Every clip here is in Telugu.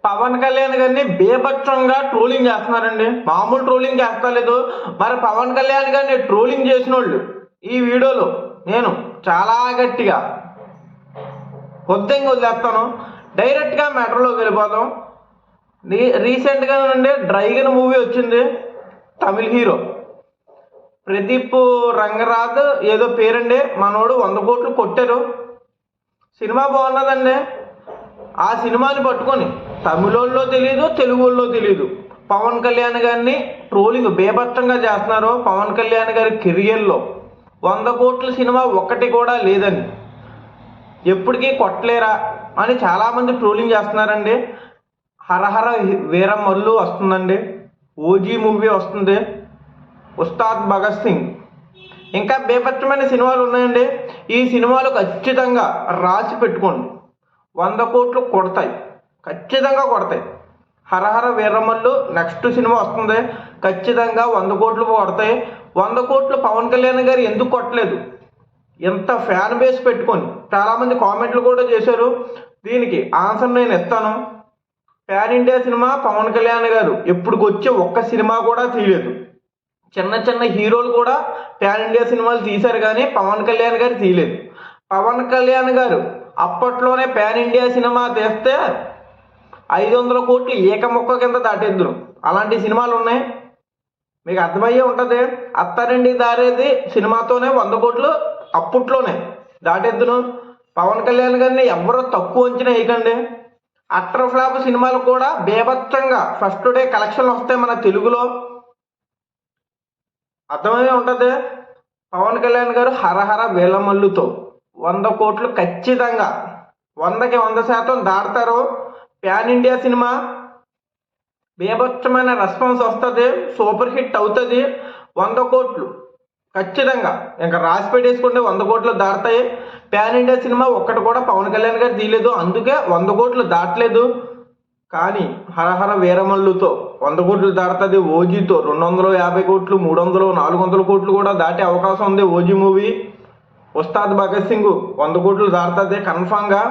పవన్ కళ్యాణ్ గారిని బేభత్సంగా ట్రోలింగ్ చేస్తున్నారండి. మామూలు ట్రోలింగ్ చేస్తలేదు. మరి పవన్ కళ్యాణ్ గారిని ట్రోలింగ్ చేసిన వాళ్ళు ఈ వీడియోలో నేను చాలా గట్టిగా కొద్దిగా వదిలేస్తాను. డైరెక్ట్గా మ్యాటర్లోకి వెళ్ళిపోతాం. రీసెంట్గా నుండి డ్రైగన్ మూవీ వచ్చింది. తమిళ హీరో ప్రదీప్ రంగరాజ్ ఏదో పేరండి. మనోడు 100 కోట్లు కొట్టారు. సినిమా బాగున్నదండి. ఆ సినిమాని పట్టుకొని తమిళోళ్ళలో తెలియదు, తెలుగులో తెలియదు పవన్ కళ్యాణ్ గారిని ట్రోలింగ్ బేభత్సంగా చేస్తున్నారు. పవన్ కళ్యాణ్ గారి కెరియర్లో 100 కోట్ల సినిమా ఒక్కటి కూడా లేదని, ఎప్పటికీ కొట్టలేరా అని చాలామంది ట్రోలింగ్ చేస్తున్నారండి. హరహర వీరమల్లు వస్తుందండి. ఓజీ మూవీ వస్తుంది. ఉస్తాద్ భగత్ సింగ్, ఇంకా బేభత్సమైన సినిమాలు ఉన్నాయండి. ఈ సినిమాలు ఖచ్చితంగా రాసి పెట్టుకోండి. 100 కోట్లు కొడతాయి, ఖచ్చితంగా కొడతాయి. హరహర వీరమల్లు నెక్స్ట్ సినిమా వస్తుంది, ఖచ్చితంగా 100 కోట్లు కొడతాయి. 100 కోట్లు పవన్ కళ్యాణ్ గారు ఎందుకు కొట్టలేదు? ఎంత ఫ్యాన్ బేస్ పెట్టుకొని చాలామంది కామెంట్లు కూడా చేశారు. దీనికి ఆన్సర్ నేను ఇస్తాను. Pan India cinema Pawan Kalyan garu ఎప్పుడుకొచ్చే ఒక్క సినిమా కూడా తీయలేదు. చిన్న చిన్న హీరోలు కూడా ప్యాన్ ఇండియా సినిమాలు తీశారు, కానీ పవన్ కళ్యాణ్ గారు తీయలేదు. పవన్ కళ్యాణ్ గారు అప్పట్లోనే ప్యాన్ ఇండియా సినిమా తీస్తే 500 కోట్లు ఏకముక్క కింద దాటేద్దురు. అలాంటి సినిమాలు ఉన్నాయి, మీకు అర్థమయ్యే ఉంటుంది. అత్తారింటి దారేది సినిమాతోనే 100 కోట్లు అప్పట్లోనే దాటేద్దును. పవన్ కళ్యాణ్ గారిని ఎవరో తక్కువ అంచనా వేయకండి. అట్టర్ ఫ్లాప్ సినిమాలు కూడా బేభత్సంగా ఫస్ట్ డే కలెక్షన్లు వస్తాయి మన తెలుగులో, అర్థమయ్యే ఉంటుంది. పవన్ కళ్యాణ్ గారు హరహర వీలమల్లుతో 100 కోట్లు ఖచ్చితంగా 100కి 100% దాడతారు. ప్యాన్ ఇండియా సినిమా బేభత్సమైన రెస్పాన్స్ వస్తుంది, సూపర్ హిట్ అవుతుంది. 100 కోట్లు ఖచ్చితంగా ఇంకా రాసి పెట్టేసుకుంటే 100 కోట్లు దాడతాయి. ప్యాన్ ఇండియా సినిమా ఒక్కటి కూడా పవన్ కళ్యాణ్ గారు తీయలేదు, అందుకే 100 కోట్లు దాటలేదు. కానీ హరహర వీరమల్లుతో 100 కోట్లు దాడుతుంది. ఓజీతో 250 కోట్లు, 300, 400 కోట్లు కూడా దాటే అవకాశం ఉంది. ఓజీ మూవీ ఉస్తాద్ భగత్ సింగ్ 100 కోట్లు దాడుతుంది కన్ఫామ్గా.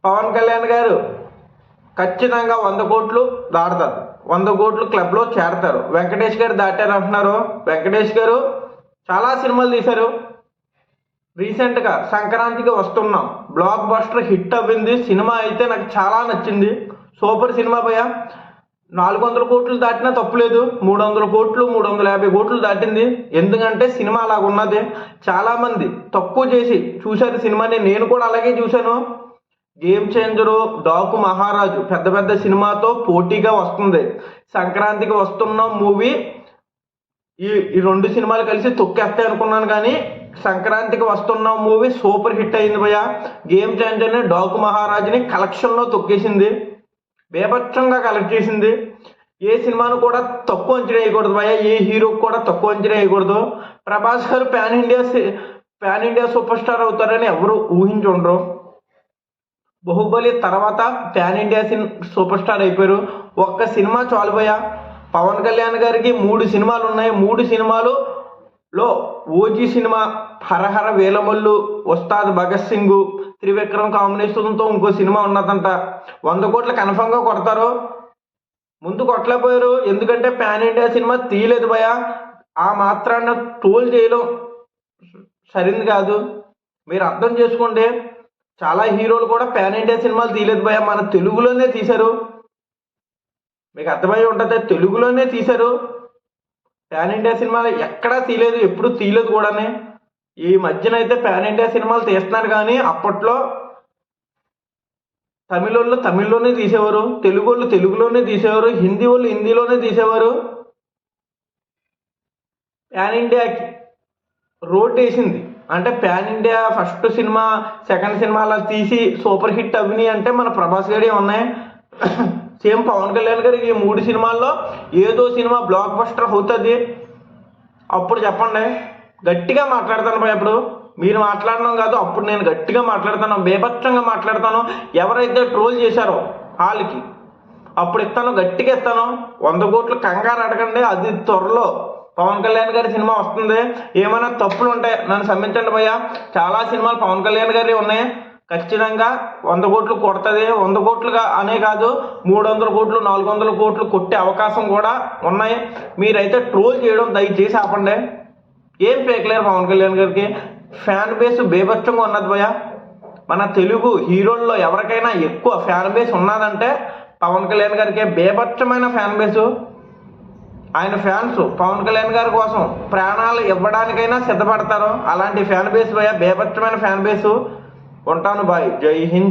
పవన్ కళ్యాణ్ గారు ఖచ్చితంగా 100 కోట్లు దాడుతారు. 100 కోట్లు క్లబ్లో చేరతారు. వెంకటేష్ గారు దాటారు అంటున్నారు. వెంకటేష్ గారు చాలా సినిమాలు తీశారు. రీసెంట్గా సంక్రాంతికి వస్తున్నాం బ్లాక్ బస్టర్ హిట్ అవ్వింది. సినిమా అయితే నాకు చాలా నచ్చింది. సూపర్ సినిమా భయ. 400 కోట్లు దాటినా తప్పులేదు. 300 కోట్లు, 350 కోట్లు దాటింది. ఎందుకంటే సినిమా అలాగున్నది. చాలామంది తక్కువ చేసి చూశారు సినిమాని, నేను కూడా అలాగే చూశాను. గేమ్ చేంజరు, డాకు మహారాజు పెద్ద పెద్ద సినిమాతో పోటీగా వస్తుంది. సంక్రాంతికి వస్తున్న మూవీ ఈ 2 సినిమాలు కలిసి తొక్కేస్తాయి అనుకున్నాను, కానీ సంక్రాంతికి వస్తున్న మూవీ సూపర్ హిట్ అయింది భయ. గేమ్ చేంజర్ని, డాకు మహారాజుని కలెక్షన్లో తొక్కేసింది, బేభత్సంగా కలెక్ట్ చేసింది. ఏ సినిమాను కూడా తక్కువ అంచనా వేయకూడదు భయ, ఏ హీరోకి కూడా తక్కువ అంచనా వేయకూడదు. ప్రభాస్ గారు ప్యాన్ ఇండియా సూపర్ స్టార్ అవుతారని ఎవరు ఊహించుండరు. బాహుబలి తర్వాత ప్యాన్ ఇండియా సూపర్ స్టార్ అయిపోయారు. ఒక్క సినిమా చాలు భయ. పవన్ కళ్యాణ్ గారికి 3 సినిమాలు ఉన్నాయి. 3 సినిమాలులో ఓజీ సినిమా, హరహర వీలమల్లు, ఉస్తాద్ భగత్ సింగ్, త్రివిక్రమ్ కాంబినేషన్తో ఇంకో సినిమా ఉన్నదంట. 100 కోట్లు కన్ఫామ్గా కొడతారు. ముందు కొట్టలేకపోయారు, ఎందుకంటే ప్యాన్ ఇండియా సినిమా తీయలేదు భయ. ఆ మాత్రాన్ని ట్రోల్ చేయడం సరైనది కాదు. మీరు అర్థం చేసుకోండి. చాలా హీరోలు కూడా ప్యాన్ ఇండియా సినిమాలు తీయలేదు భయ, మన తెలుగులోనే తీశారు. మీకు అర్థమై ఉంటుంది, తెలుగులోనే తీశారు. ప్యాన్ ఇండియా సినిమాలు ఎక్కడా తీయలేదు, ఎప్పుడు తీయలేదు కూడానే. ఈ మధ్యన అయితే ప్యాన్ ఇండియా సినిమాలు తీస్తున్నారు, కానీ అప్పట్లో తమిళోళ్ళు తమిళ్లోనే తీసేవారు, తెలుగు వాళ్ళు తెలుగులోనే తీసేవారు, హిందీ వాళ్ళు హిందీలోనే తీసేవారు. ప్యాన్ ఇండియాకి రోడ్ వేసింది అంటే pan India first cinema, second cinema అలా తీసి సూపర్ హిట్ అవినాయి అంటే మన ప్రభాస్ గారి ఉన్నాయి. సేమ్ పవన్ కళ్యాణ్ గారికి ఈ 3 సినిమాల్లో ఏదో సినిమా బ్లాక్ బస్టర్ అవుతుంది. అప్పుడు చెప్పండి. గట్టిగా మాట్లాడతాను భయ. ఇప్పుడు మీరు మాట్లాడడం కాదు, అప్పుడు నేను గట్టిగా మాట్లాడతాను, బేభత్సంగా మాట్లాడతాను. ఎవరైతే ట్రోల్ చేశారో వాళ్ళకి అప్పుడు ఇస్తాను, గట్టిగా ఇస్తాను. 100 కోట్లు కంగారు అడగండి. అది త్వరలో పవన్ కళ్యాణ్ గారి సినిమా వస్తుంది. ఏమైనా తప్పులు ఉంటాయి నన్ను క్షమించండి భయ్య. చాలా సినిమాలు పవన్ కళ్యాణ్ గారి ఉన్నాయి, ఖచ్చితంగా 100 కోట్లు కొడుతుంది. 100 కోట్లుగా అనే కాదు, 300 కోట్లు 400 కోట్లు కొట్టే అవకాశం కూడా ఉన్నాయి. మీరైతే ట్రోల్ చేయడం దయచేసి ఆపండి. ఏం పేకలేరు పవన్ కళ్యాణ్ గారికి. ఫ్యాన్ బేస్ బేభత్సంగా ఉన్నది భయ. మన తెలుగు హీరోల్లో ఎవరికైనా ఎక్కువ ఫ్యాన్ బేస్ ఉన్నదంటే పవన్ కళ్యాణ్ గారికి. బేభత్సమైన ఫ్యాన్ బేసు. ఆయన ఫ్యాన్స్ పవన్ కళ్యాణ్ గారి కోసం ప్రాణాలు ఇవ్వడానికైనా సిద్ధపడతారు. అలాంటి ఫ్యాన్ బేస్ భయ, బేభత్సమైన ఫ్యాన్ బేసు. ఉంటాను బాయ్. జై హింద్.